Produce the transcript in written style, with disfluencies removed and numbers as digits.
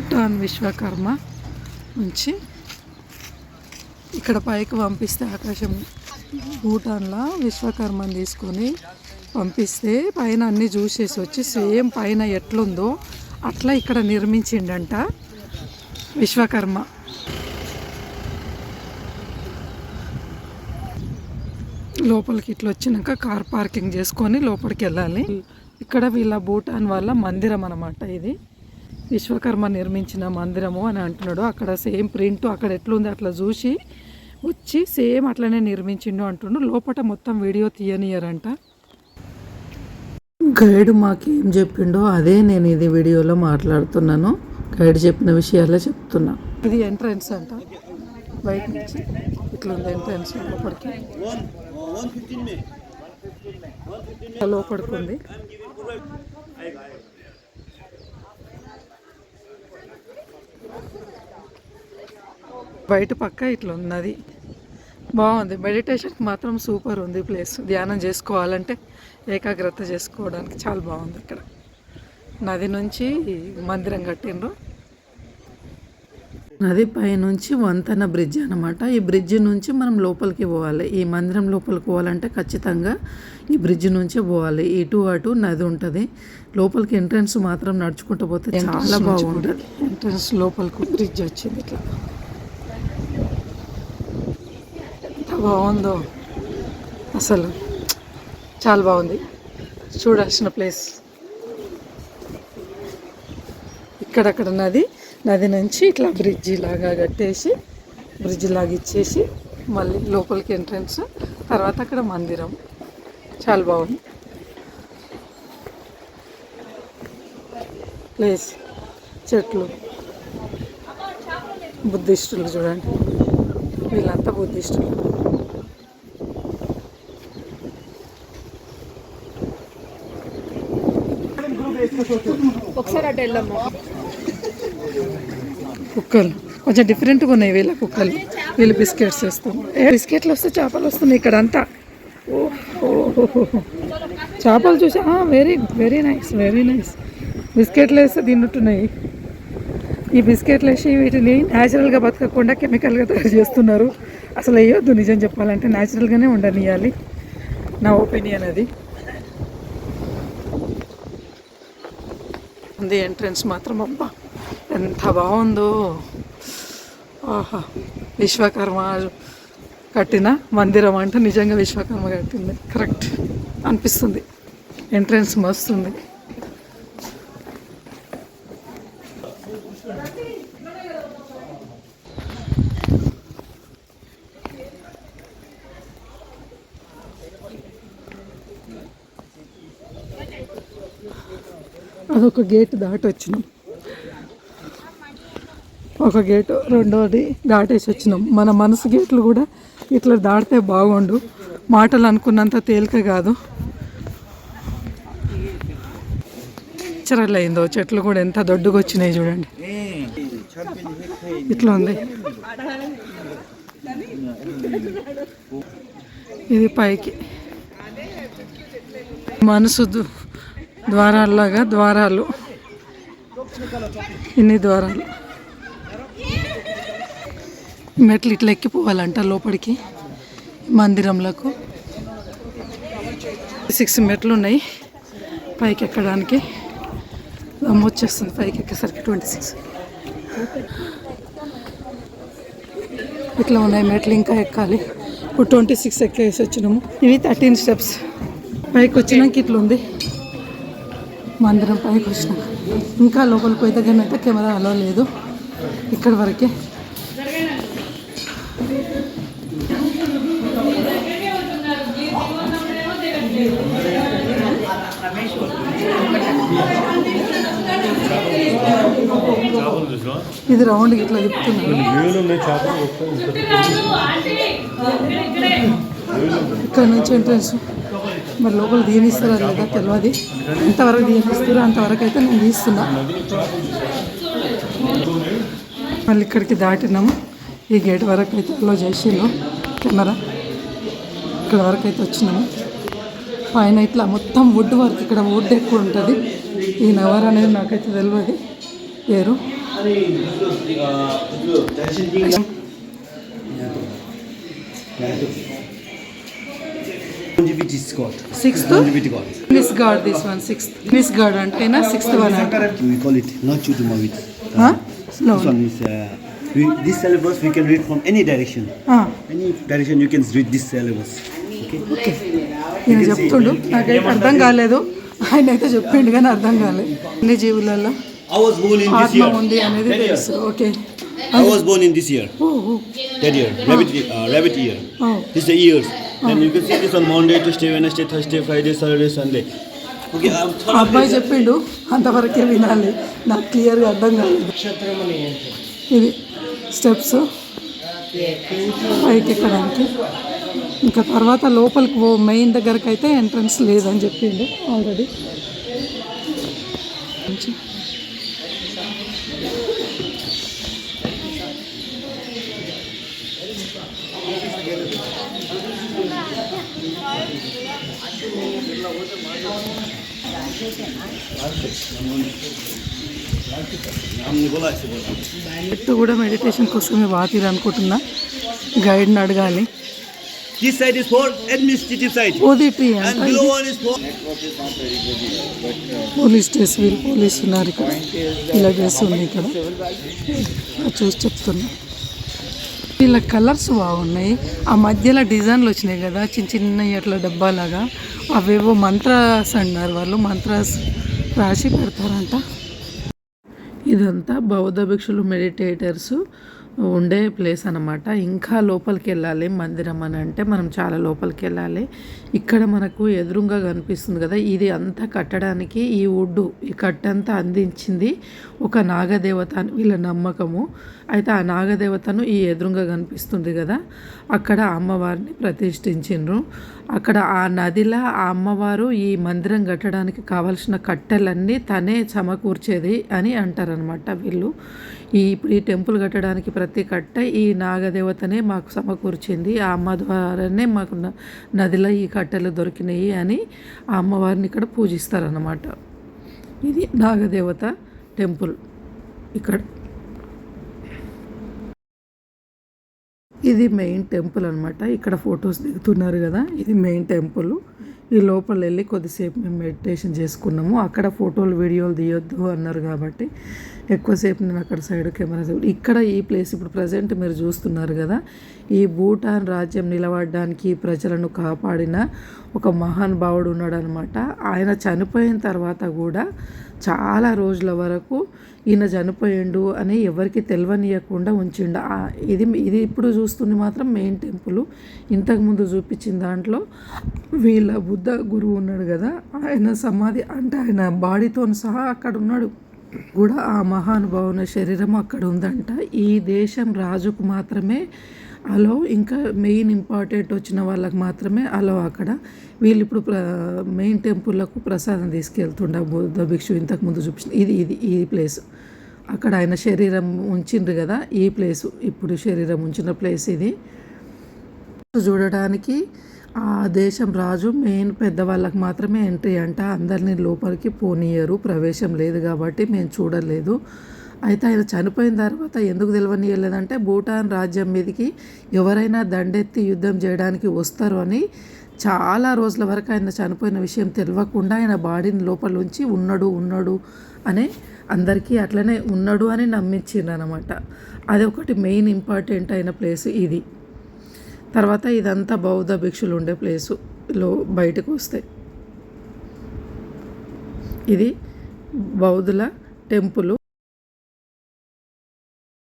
భూటాన్ విశ్వకర్మ నుంచి ఇక్కడ పైకి పంపిస్తే ఆకాశం భూటాన్లో విశ్వకర్మని తీసుకొని పంపిస్తే పైన అన్నీ చూసేసి వచ్చి సేమ్ పైన ఎట్లుందో అట్లా ఇక్కడ నిర్మించిండంట విశ్వకర్మ. లోపలికి ఇట్లా వచ్చినాక కార్ పార్కింగ్ చేసుకొని లోపలికి వెళ్ళాలి. ఇక్కడ వీళ్ళ భూటాన్ వాళ్ళ మందిరం అన్నమాట. ఇది విశ్వకర్మ నిర్మించిన మందిరము అని అంటున్నాడు. అక్కడ సేమ్ ప్రింట్ అక్కడ ఎట్లుంది అట్లా చూసి వచ్చి సేమ్ అట్లనే నిర్మించిండు అంటుండు. లోపల మొత్తం వీడియో తీయనియరంట. గైడ్ మాకేం చెప్పిండో అదే నేను ఇది వీడియోలో మాట్లాడుతున్నాను. గైడ్ చెప్పిన విషయాలే చెప్తున్నా. ఇది ఎంట్రన్స్ అంట. బయట నుంచి ఇట్లుంది ఎంట్రన్స్. లోపడుకుంది. బయట పక్క ఇట్లా ఉన్నది. బాగుంది. మెడిటేషన్కి మాత్రం సూపర్ ఉంది ప్లేస్. ధ్యానం చేసుకోవాలంటే ఏకాగ్రత చేసుకోవడానికి చాలా బాగుంది. ఇక్కడ నది నుంచి మందిరం కట్టిండ్రు. నది పైనుంచి వంతెన బ్రిడ్జ్ అనమాట. ఈ బ్రిడ్జ్ నుంచి మనం లోపలికి పోవాలి. ఈ మందిరం లోపలికి పోవాలంటే ఖచ్చితంగా ఈ బ్రిడ్జ్ నుంచే పోవాలి. ఇటు అటు నది ఉంటుంది. లోపలికి ఎంట్రన్స్ మాత్రం నడుచుకుంటూ పోతే చాలా బాగుంటుంది. ఎంట్రన్స్ లోపలికి బ్రిడ్జ్ వచ్చింది. ఇట్లా ఎంత బాగుందో అసలు, చాలా బాగుంది. చూడాల్సిన ప్లేస్. ఇక్కడక్కడ నది నుంచి ఇట్లా బ్రిడ్జి లాగా కట్టేసి బ్రిడ్జి లాగా ఇచ్చేసి మళ్ళీ లోపలికి ఎంట్రన్స్, తర్వాత అక్కడ మందిరం. చాలా బాగుంది ప్లేస్. చెట్లు, బుద్ధిస్టులు చూడండి, వీళ్ళంతా బుద్ధిస్టులు. ఒకసారి అటు వెళ్ళమ్మా. కుక్కలు కొంచెం డిఫరెంట్గా ఉన్నాయి వీళ్ళ కుక్కలు. వీళ్ళు బిస్కెట్స్ వేస్తాం. బిస్కెట్లు వస్తే చేపలు వస్తున్నాయి ఇక్కడ అంతా. చేపలు చూసా. Very very nice, very nice. బిస్కెట్లు వేస్తే తిన్నట్టున్నాయి. ఈ బిస్కెట్లు వేసి వీటిని న్యాచురల్గా బతకకుండా కెమికల్గా తయారు చేస్తున్నారు. అసలు వేయొద్దు. నిజం చెప్పాలంటే న్యాచురల్గానే ఉండనియాలి. నా ఒపీనియన్ అది. ఉంది ఎంట్రన్స్ మాత్రం. అబ్బా ఎంత బాగుందో. ఆహా, విశ్వకర్మ కట్టిన మందిరం అంటే నిజంగా విశ్వకర్మ కట్టింది కరెక్ట్ అనిపిస్తుంది. ఎంట్రన్స్ మస్తుంది. అదొక గేట్ దాటి వచ్చినాం. ఒక గేటు, రెండోది దాటేసి వచ్చినాం. మన మనసు గేట్లు కూడా ఇట్లా దాటితే బాగుండు. మాటలు అనుకున్నంత తేలిక కాదు. నేచురల్ అయిందో. చెట్లు కూడా ఎంత దొడ్డుగా వచ్చినాయి చూడండి. ఇట్లా ఉంది. ఇది పైకి మనసు ద్వారాల్లాగా ద్వారాలు. ఇన్ని ద్వారాలు. మెట్లు ఇట్లా ఎక్కిపోవాలంట లోపలికి మందిరంలకు. 6 మెట్లు ఉన్నాయి పైకి ఎక్కడానికి. వచ్చేస్తుంది పైకి ఎక్కేసరికి 26. ఇట్లా ఉన్నాయి మెట్లు. ఇంకా ఎక్కాలి. ఇప్పుడు 26 ఎక్కేసి వచ్చినాము. ఇవి 13 స్టెప్స్. పైకి వచ్చినాక ఇట్లా ఉంది మందిరం. పైకి వచ్చినాక ఇంకా లోపలికి పోయి దగ్గరనైతే కెమెరా అలో లేదు. ఇక్కడి వరకే. ఇది రౌండ్ ఇట్లా తిప్పుతున్నారు. ఇక్కడ నుంచి ఎంట్రన్స్. మరి లోపల తీయనిస్తారా లేదా తెలియదు. ఎంతవరకు తీయనిస్తారో అంతవరకు అయితే నేను తీస్తున్నా. మళ్ళీ ఇక్కడికి దాటినాము. ఈ గేట్ వరకు అయితే అలో చేసిండు కెమెరా. ఇక్కడ వరకు అయితే వచ్చినాము. పైన ఇట్లా మొత్తం వుడ్ వర్క్. ఇక్కడ వుడ్ ఎక్కువ ఉంటుంది. ఈ నవర్ అనేది నాకైతే తెలియదు పేరు. Longevity is God. Sixth? Longevity God. Miss God, this one, sixth. Miss God antena sixth one. We call it not Chutumavit. Huh? No. This one is this syllabus we can read from any direction. Any direction you can read this syllabus. Okay. నేను చెప్తుండు నాకైతే అర్థం కాలేదు, ఆయన అయితే చెప్పిండు కానీ అర్థం కాలేదు. అన్ని జీవులలో I was born in this ఆత్మ year. ఉంది అనేది తెలుసు. Okay. I was born in this year. That year. Rabbit year. Oh. This is the years. Then you can see this on Monday, Tuesday, Wednesday, Thursday, Friday, Saturday, Sunday. Okay, ఆ అబ్బాయి చెప్పిండు అంతవరకే వినాలి, నాకు క్లియర్గా అర్థం కాలేదు. ఇది స్టెప్స్ పైకి ఎక్కడానికి. ఇంకా తర్వాత లోపలికి మెయిన్ దగ్గరకు అయితే ఎంట్రన్స్ లేదని చెప్పిండు ఆల్రెడీ. చెట్టు కూడా మెడిటేషన్ కోసమే వాతిరు అనుకుంటున్నా, గైడ్ని అడగాలి. this side is for administrative side. ఓది ట్రీ And అంట. below one is for police station, వీళ్ళు పోలీసు ఉన్నారు ఇక్కడ, ఇలా చేస్తుంది ఇక్కడ, చూసి చెప్తున్నా. వీళ్ళ కలర్స్ బాగున్నాయి, ఆ మధ్యలో డిజైన్లు వచ్చినాయి కదా చిన్న చిన్న అట్లా డబ్బాలాగా, అవేవో మంత్రాస్ అన్నారు వాళ్ళు, మంత్రాస్ రాసి పెడతారంట. ఇదంతా బౌద్ధ భిక్షులు మెడిటేటర్స్ ఉండే ప్లేస్ అన్నమాట. ఇంకా లోపలికి వెళ్ళాలి మందిరం అని అంటే మనం చాలా లోపలికి వెళ్ళాలి. ఇక్కడ మనకు ఎదురుగా కనిపిస్తుంది కదా, ఇది అంతా కట్టడానికి ఈ వుడ్, ఈ కట్టంతా అందించింది ఒక నాగదేవత అని వీళ్ళ నమ్మకము. అయితే ఆ నాగదేవతను ఈ ఎదురుగా కనిపిస్తుంది కదా, అక్కడ అమ్మవారిని ప్రతిష్ఠించిండ్రు. అక్కడ ఆ నదిలో ఆ అమ్మవారు ఈ మందిరం కట్టడానికి కావలసిన కట్టెలన్నీ తనే సమకూర్చేది అని అంటారనమాట వీళ్ళు. ఇప్పుడు ఈ టెంపుల్ కట్టడానికి ప్రతి కట్ట ఈ నాగదేవతనే మాకు సమకూర్చింది, ఆ అమ్మ ద్వారానే మాకు నదిలో ఈ కట్టెలు దొరికినాయి అని ఆ అమ్మవారిని ఇక్కడ పూజిస్తారన్నమాట. ఇది నాగదేవత టెంపుల్ ఇక్కడ. ఇది మెయిన్ టెంపుల్ అనమాట. ఇక్కడ ఫొటోస్ దిగుతున్నారు కదా, ఇది మెయిన్ టెంపుల్. ఈ లోపల వెళ్ళి కొద్దిసేపు మేము మెడిటేషన్ చేసుకున్నాము. అక్కడ ఫోటోలు వీడియోలు తీయొద్దు అన్నారు కాబట్టి ఎక్కువసేపు నేను అక్కడ సైడ్ కెమెరా. ఇక్కడ ఈ ప్లేస్ ఇప్పుడు ప్రజెంట్ మీరు చూస్తున్నారు కదా, ఈ భూటాన్ రాజ్యం నిలబడడానికి ప్రజలను కాపాడిన ఒక మహానుభావుడు ఉన్నాడు అనమాట. ఆయన చనిపోయిన తర్వాత కూడా చాలా రోజుల వరకు ఈయన చనిపోయిండు అని ఎవరికి తెలియనీయకుండా ఉంచిండు. ఇది ఇప్పుడు చూస్తుంది మాత్రం మెయిన్ టెంపుల్. ఇంతకుముందు చూపించిన దాంట్లో వీళ్ళ బుద్ధ గురువు ఉన్నాడు కదా, ఆయన సమాధి అంటే ఆయన బాడీతో సహా అక్కడ ఉన్నాడు కూడా. ఆ మహానుభావుని శరీరం అక్కడ ఉందంట. ఈ దేశం రాజుకు మాత్రమే అలో, ఇంకా మెయిన్ ఇంపార్టెంట్ వచ్చిన వాళ్ళకి మాత్రమే అలో అక్కడ. వీళ్ళు ఇప్పుడు మెయిన్ టెంపుల్లకు ప్రసాదం తీసుకెళ్తుండ బుద్ధ భిక్షు ఇంతకుముందు చూపించింది. ఈ ప్లేస్ అక్కడ ఆయన శరీరం ఉంచిండ్రు కదా, ఈ ప్లేసు ఇప్పుడు శరీరం ఉంచిన ప్లేస్ ఇది. చూడడానికి ఆ దేశం రాజు మెయిన్ పెద్దవాళ్ళకి మాత్రమే ఎంట్రీ అంట, అందరినీ లోపలికి పోనీయరు, ప్రవేశం లేదు కాబట్టి మేము చూడలేదు. అయితే ఆయన చనిపోయిన తర్వాత ఎందుకు తెలియనీయలేదంటే భూటాన్ రాజ్యం మీదకి ఎవరైనా దండెత్తి యుద్ధం చేయడానికి వస్తారు అని చాలా రోజుల వరకు ఆయన చనిపోయిన విషయం తెలియకుండా ఆయన బాడీని లోపల ఉంచి ఉన్నాడు అనే అందరికీ అట్లనే ఉన్నాడు అని నమ్మించిండ్రు అనమాట. అది ఒకటి మెయిన్ ఇంపార్టెంట్ అయిన ప్లేస్ ఇది. తర్వాత ఇదంతా బౌద్ధ భిక్షులు ఉండే ప్లేసులో బయటకు వస్తాయి. ఇది బౌద్ధుల టెంపుల్.